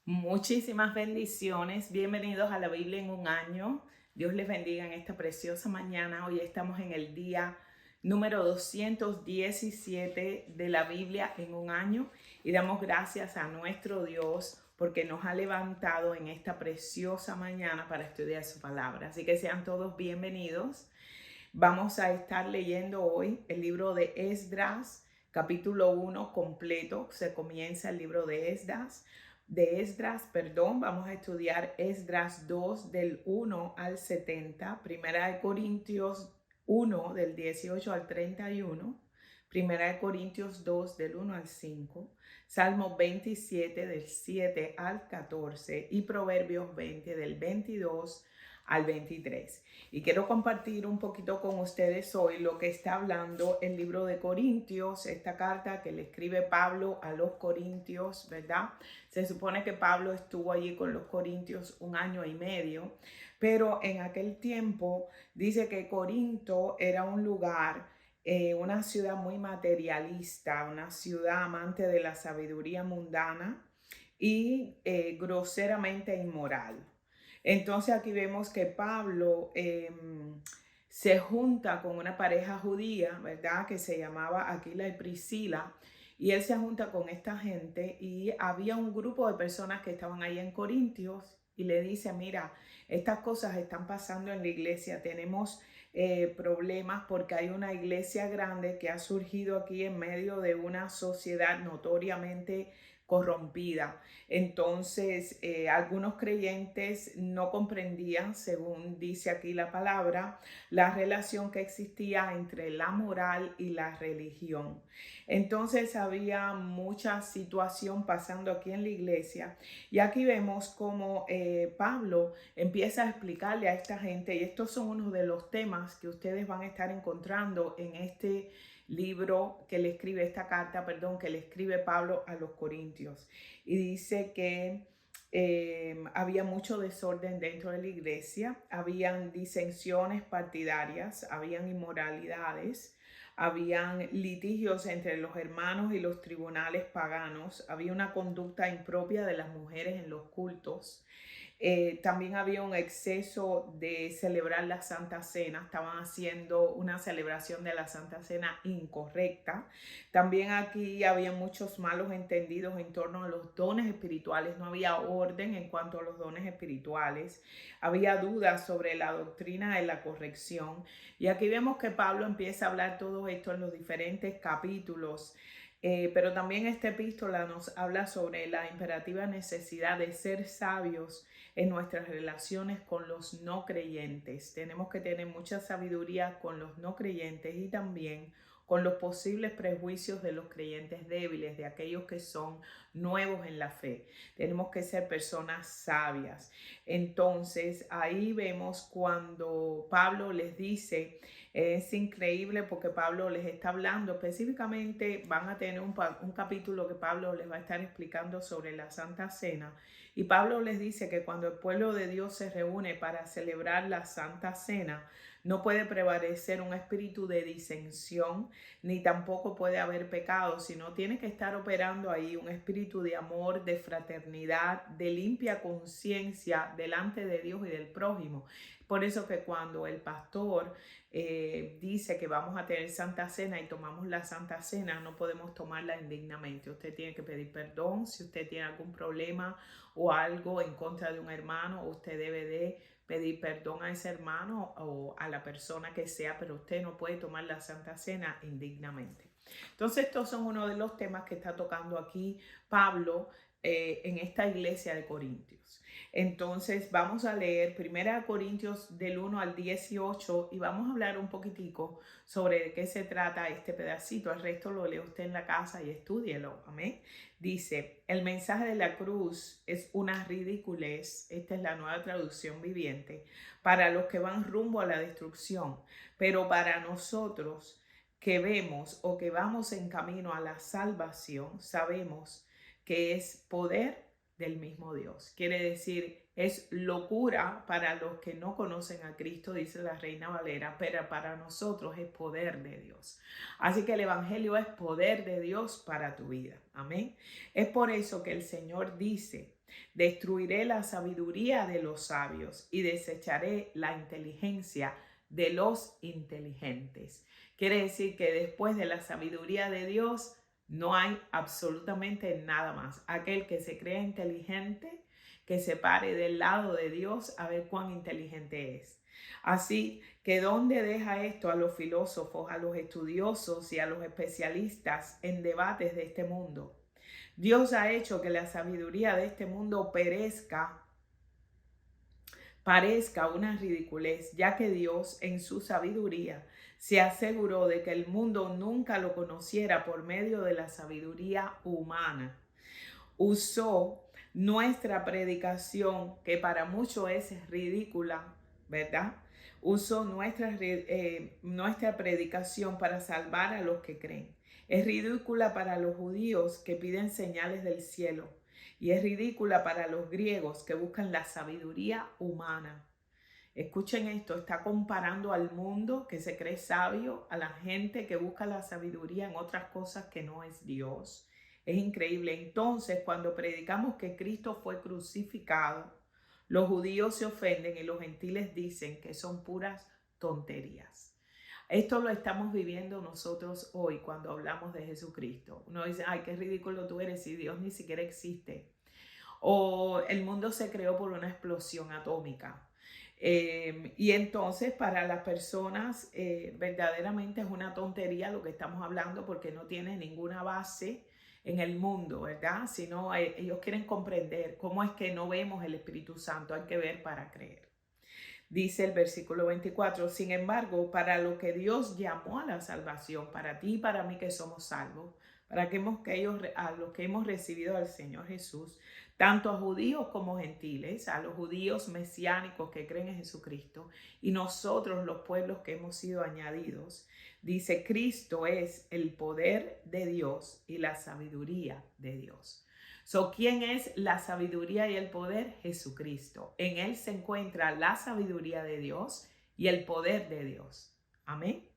Muchísimas bendiciones. Bienvenidos a la Biblia en un año. Dios les bendiga en esta preciosa mañana. Hoy estamos en el día número 217 de la Biblia en un año y damos gracias a nuestro Dios porque nos ha levantado en esta preciosa mañana para estudiar su palabra. Así que sean todos bienvenidos. Vamos a estar leyendo hoy el libro de Esdras, capítulo 1 completo. Se comienza el libro de Esdras, vamos a estudiar Esdras 2 del 1 al 70, Primera de Corintios 1 del 18 al 31, Primera de Corintios 2 del 1 al 5, Salmo 27 del 7 al 14 y Proverbios 20 del 22 al 23. Y quiero compartir un poquito con ustedes hoy lo que está hablando el libro de Corintios, esta carta que le escribe Pablo a los Corintios, ¿verdad? Se supone que Pablo estuvo allí con los Corintios 1 año y medio, pero en aquel tiempo dice que Corinto era un lugar, una ciudad muy materialista, una ciudad amante de la sabiduría mundana y groseramente inmoral. Entonces aquí vemos que Pablo se junta con una pareja judía, ¿verdad? Que se llamaba Aquila y Priscila. Y él se junta con esta gente y había un grupo de personas que estaban ahí en Corintios y le dice, mira, estas cosas están pasando en la iglesia, tenemos problemas porque hay una iglesia grande que ha surgido aquí en medio de una sociedad notoriamente corrompida. Entonces, algunos creyentes no comprendían, según dice aquí la palabra, la relación que existía entre la moral y la religión. Entonces, había mucha situación pasando aquí en la iglesia y aquí vemos cómo Pablo empieza a explicarle a esta gente, y estos son uno de los temas que ustedes van a estar encontrando en este libro que le escribe, esta carta, perdón, que le escribe Pablo a los Corintios. Y dice que había mucho desorden dentro de la iglesia, habían disensiones partidarias, habían inmoralidades, habían litigios entre los hermanos y los tribunales paganos, había una conducta impropia de las mujeres en los cultos. También había un exceso de celebrar la Santa Cena, estaban haciendo una celebración de la Santa Cena incorrecta. También aquí había muchos malos entendidos en torno a los dones espirituales, no había orden en cuanto a los dones espirituales, había dudas sobre la doctrina de la corrección. Y aquí vemos que Pablo empieza a hablar todo esto en los diferentes capítulos. Pero también esta epístola nos habla sobre la imperativa necesidad de ser sabios en nuestras relaciones con los no creyentes. Tenemos que tener mucha sabiduría con los no creyentes y también con los posibles prejuicios de los creyentes débiles, de aquellos que son nuevos en la fe. Tenemos que ser personas sabias. Entonces, ahí vemos cuando Pablo les dice, es increíble porque Pablo les está hablando específicamente, van a tener un capítulo que Pablo les va a estar explicando sobre la Santa Cena. Y Pablo les dice que cuando el pueblo de Dios se reúne para celebrar la Santa Cena, no puede prevalecer un espíritu de disensión, ni tampoco puede haber pecado, sino tiene que estar operando ahí un espíritu de amor, de fraternidad, de limpia conciencia delante de Dios y del prójimo. Por eso que cuando el pastor dice que vamos a tener Santa Cena y tomamos la Santa Cena, no podemos tomarla indignamente. Usted tiene que pedir perdón si usted tiene algún problema o algo en contra de un hermano, usted debe de pedir perdón a ese hermano o a la persona que sea, pero usted no puede tomar la Santa Cena indignamente. Entonces, estos son uno de los temas que está tocando aquí Pablo en esta iglesia de Corintios. Entonces, vamos a leer 1 Corintios del 1 al 18 y vamos a hablar un poquitico sobre de qué se trata este pedacito. El resto lo lee usted en la casa y estúdielo. Amén. Dice, el mensaje de la cruz es una ridiculez, esta es la Nueva Traducción Viviente, para los que van rumbo a la destrucción, pero para nosotros que vemos o que vamos en camino a la salvación, sabemos que es poder del mismo Dios. Quiere decir, es locura para los que no conocen a Cristo, dice la Reina Valera, pero para nosotros es poder de Dios. Así que el Evangelio es poder de Dios para tu vida. Amén. Es por eso que el Señor dice Destruiré la sabiduría de los sabios y desecharé la inteligencia de los inteligentes. Quiere decir que después de la sabiduría de Dios no hay absolutamente nada más. Aquel que se cree inteligente, que se pare del lado de Dios a ver cuán inteligente es. Así que ¿dónde deja esto a los filósofos, a los estudiosos y a los especialistas en debates de este mundo? Dios ha hecho que la sabiduría de este mundo parezca una ridiculez, ya que Dios en su sabiduría se aseguró de que el mundo nunca lo conociera por medio de la sabiduría humana. Usó nuestra predicación, que para muchos es ridícula, ¿verdad? Usó nuestra predicación para salvar a los que creen. Es ridícula para los judíos que piden señales del cielo y es ridícula para los griegos que buscan la sabiduría humana. Escuchen esto, está comparando al mundo que se cree sabio a la gente que busca la sabiduría en otras cosas que no es Dios. Es increíble. Entonces, cuando predicamos que Cristo fue crucificado, los judíos se ofenden y los gentiles dicen que son puras tonterías. Esto lo estamos viviendo nosotros hoy cuando hablamos de Jesucristo. Uno dice, ay, qué ridículo tú eres si Dios ni siquiera existe. O el mundo se creó por una explosión atómica. Y entonces para las personas verdaderamente es una tontería lo que estamos hablando porque no tiene ninguna base en el mundo, ¿verdad? Sino ellos quieren comprender cómo es que no vemos el Espíritu Santo, hay que ver para creer. Dice el versículo 24, sin embargo, para lo que Dios llamó a la salvación, para ti y para mí que somos salvos, a los que hemos recibido al Señor Jesús, tanto a judíos como gentiles, a los judíos mesiánicos que creen en Jesucristo y nosotros los pueblos que hemos sido añadidos, dice, Cristo es el poder de Dios y la sabiduría de Dios. ¿Quién es la sabiduría y el poder? Jesucristo. En Él se encuentra la sabiduría de Dios y el poder de Dios. Amén.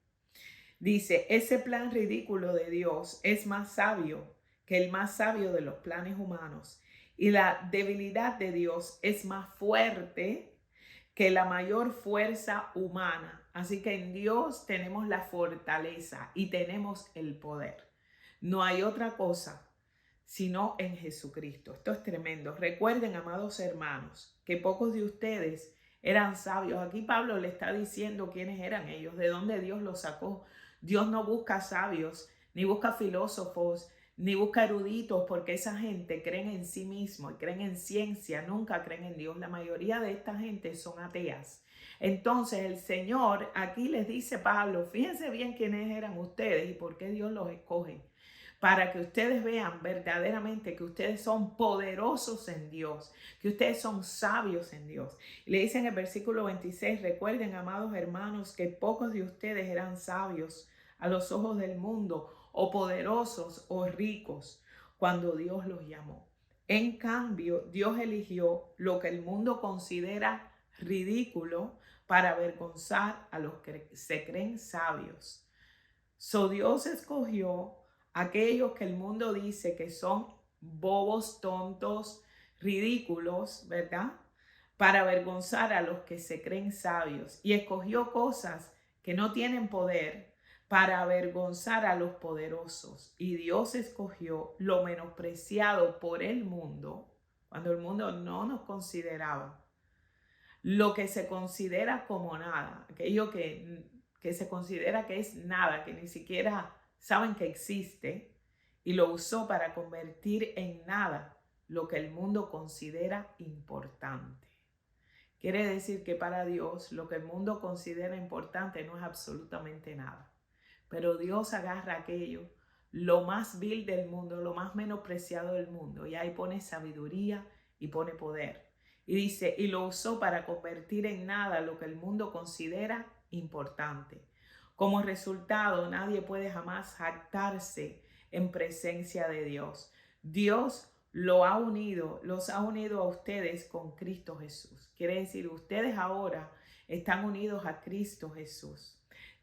Dice, ese plan ridículo de Dios es más sabio que el más sabio de los planes humanos. Y la debilidad de Dios es más fuerte que la mayor fuerza humana. Así que en Dios tenemos la fortaleza y tenemos el poder. No hay otra cosa sino en Jesucristo. Esto es tremendo. Recuerden, amados hermanos, que pocos de ustedes eran sabios. Aquí Pablo le está diciendo quiénes eran ellos, de dónde Dios los sacó. Dios no busca sabios, ni busca filósofos, ni busca eruditos, porque esa gente creen en sí mismo y creen en ciencia, nunca creen en Dios. La mayoría de esta gente son ateas. Entonces el Señor aquí les dice, Pablo, fíjense bien quiénes eran ustedes y por qué Dios los escoge. Para que ustedes vean verdaderamente que ustedes son poderosos en Dios, que ustedes son sabios en Dios. Y le dice en el versículo 26, recuerden, amados hermanos, que pocos de ustedes eran sabios a los ojos del mundo, o poderosos o ricos, cuando Dios los llamó. En cambio, Dios eligió lo que el mundo considera ridículo para avergonzar a los que se creen sabios. Dios escogió aquellos que el mundo dice que son bobos, tontos, ridículos, ¿verdad? Para avergonzar a los que se creen sabios. Y escogió cosas que no tienen poder para avergonzar a los poderosos. Y Dios escogió lo menospreciado por el mundo, cuando el mundo no nos consideraba, lo que se considera como nada, aquello que se considera que es nada, que ni siquiera saben que existe, y lo usó para convertir en nada lo que el mundo considera importante. Quiere decir que para Dios lo que el mundo considera importante no es absolutamente nada. Pero Dios agarra aquello, lo más vil del mundo, lo más menospreciado del mundo, y ahí pone sabiduría y pone poder. Y dice, y lo usó para convertir en nada lo que el mundo considera importante. Como resultado, nadie puede jamás jactarse en presencia de Dios. Dios los ha unido a ustedes con Cristo Jesús. Quiere decir, ustedes ahora están unidos a Cristo Jesús.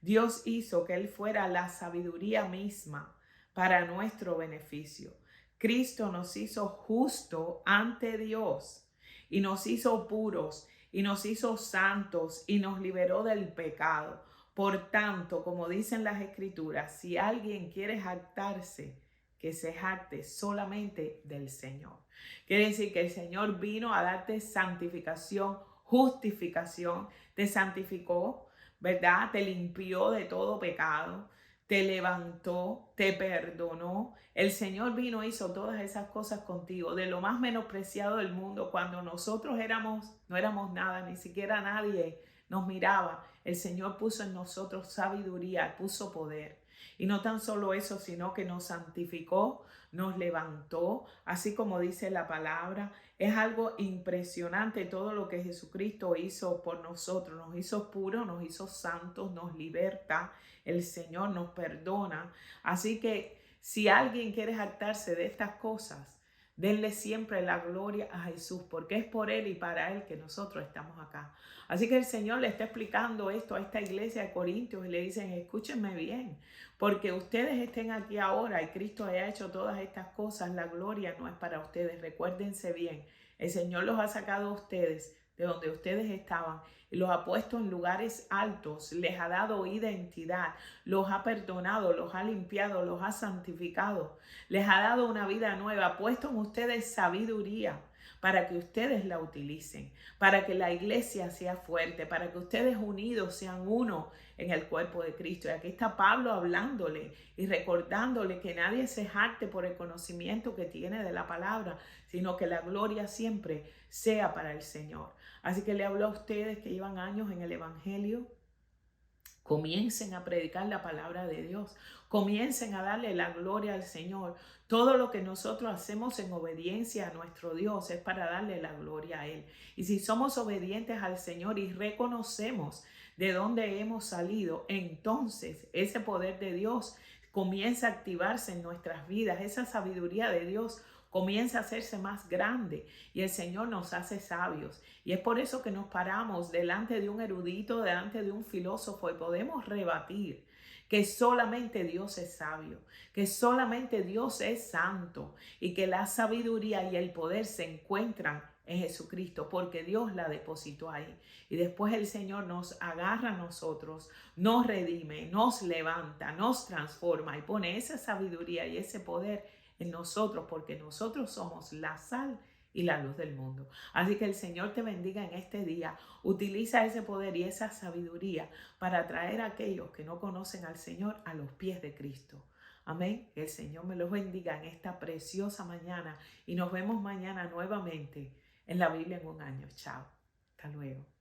Dios hizo que Él fuera la sabiduría misma para nuestro beneficio. Cristo nos hizo justo ante Dios y nos hizo puros y nos hizo santos y nos liberó del pecado. Por tanto, como dicen las Escrituras, si alguien quiere jactarse, que se jacte solamente del Señor. Quiere decir que el Señor vino a darte santificación, justificación, te santificó, ¿verdad? Te limpió de todo pecado, te levantó, te perdonó. El Señor vino e hizo todas esas cosas contigo, de lo más menospreciado del mundo, cuando nosotros no éramos nada, ni siquiera nadie nos miraba. El Señor puso en nosotros sabiduría, puso poder. Y no tan solo eso, sino que nos santificó, nos levantó, así como dice la palabra. Es algo impresionante todo lo que Jesucristo hizo por nosotros. Nos hizo puros, nos hizo santos, nos liberta. El Señor nos perdona. Así que si alguien quiere jactarse de estas cosas, denle siempre la gloria a Jesús, porque es por Él y para Él que nosotros estamos acá. Así que el Señor le está explicando esto a esta iglesia de Corintios y le dicen, escúchenme bien, porque ustedes estén aquí ahora y Cristo haya hecho todas estas cosas, la gloria no es para ustedes. Recuérdense bien, el Señor los ha sacado a ustedes de donde ustedes estaban y los ha puesto en lugares altos, les ha dado identidad, los ha perdonado, los ha limpiado, los ha santificado, les ha dado una vida nueva, ha puesto en ustedes sabiduría para que ustedes la utilicen, para que la iglesia sea fuerte, para que ustedes unidos sean uno en el cuerpo de Cristo. Y aquí está Pablo hablándole y recordándole que nadie se jacte por el conocimiento que tiene de la palabra, sino que la gloria siempre sea para el Señor. Así que le hablo a ustedes que llevan años en el Evangelio. Comiencen a predicar la palabra de Dios. Comiencen a darle la gloria al Señor. Todo lo que nosotros hacemos en obediencia a nuestro Dios es para darle la gloria a Él. Y si somos obedientes al Señor y reconocemos de dónde hemos salido, entonces ese poder de Dios comienza a activarse en nuestras vidas. Esa sabiduría de Dios comienza a hacerse más grande y el Señor nos hace sabios. Y es por eso que nos paramos delante de un erudito, delante de un filósofo y podemos rebatir que solamente Dios es sabio, que solamente Dios es santo y que la sabiduría y el poder se encuentran en Jesucristo porque Dios la depositó ahí. Y después el Señor nos agarra a nosotros, nos redime, nos levanta, nos transforma y pone esa sabiduría y ese poder en nosotros, porque nosotros somos la sal y la luz del mundo. Así que el Señor te bendiga en este día. Utiliza ese poder y esa sabiduría para traer a aquellos que no conocen al Señor a los pies de Cristo. Amén. Que el Señor me los bendiga en esta preciosa mañana y nos vemos mañana nuevamente en la Biblia en un año. Chao. Hasta luego.